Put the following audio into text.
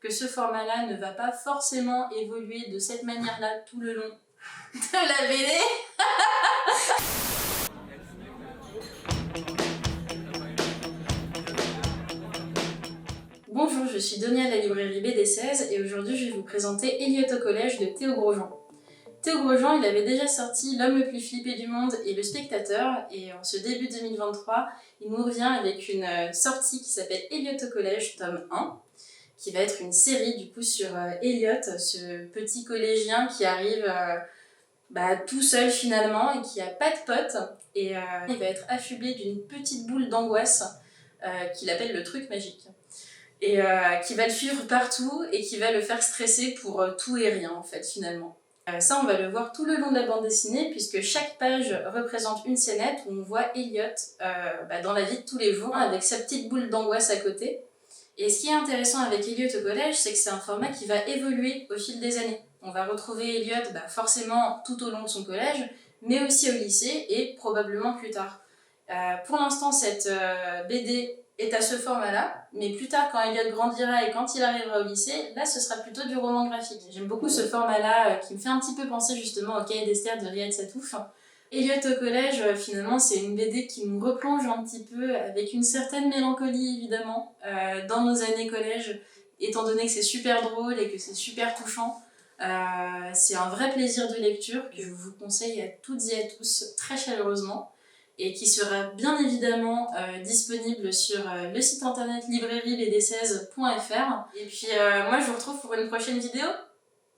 que ce format-là ne va pas forcément évoluer de cette manière-là tout le long de la BD. Bonjour, je suis Donia de la librairie BD16 et aujourd'hui je vais vous présenter Elliot au collège de Théo Grosjean. Théo Grosjean, il avait déjà sorti L'homme le plus flippé du monde et Le spectateur, et en ce début 2023, il nous revient avec une sortie qui s'appelle Elliot au collège, tome 1, qui va être une série du coup sur Elliot, ce petit collégien qui arrive tout seul finalement et qui a pas de potes, et il va être affublé d'une petite boule d'angoisse qu'il appelle le truc magique. Et qui va le suivre partout et qui va le faire stresser pour tout et rien en fait finalement. Ça on va le voir tout le long de la bande dessinée puisque chaque page représente une scénette où on voit Elliot dans la vie de tous les jours avec sa petite boule d'angoisse à côté. Et ce qui est intéressant avec Elliot au collège, c'est que c'est un format qui va évoluer au fil des années. On va retrouver Elliot forcément tout au long de son collège, mais aussi au lycée et probablement plus tard. Pour l'instant, cette BD est à ce format-là, mais plus tard, quand Elliot grandira et quand il arrivera au lycée, là, ce sera plutôt du roman graphique. J'aime beaucoup ce format-là, qui me fait un petit peu penser justement au Cahier d'Esther de Riyad Sattouf. Elliot au collège, finalement, c'est une BD qui nous replonge un petit peu, avec une certaine mélancolie, évidemment, dans nos années collège, étant donné que c'est super drôle et que c'est super touchant. C'est un vrai plaisir de lecture que je vous conseille à toutes et à tous très chaleureusement, et qui sera bien évidemment disponible sur le site internet librairiebd16.fr. Et puis moi je vous retrouve pour une prochaine vidéo.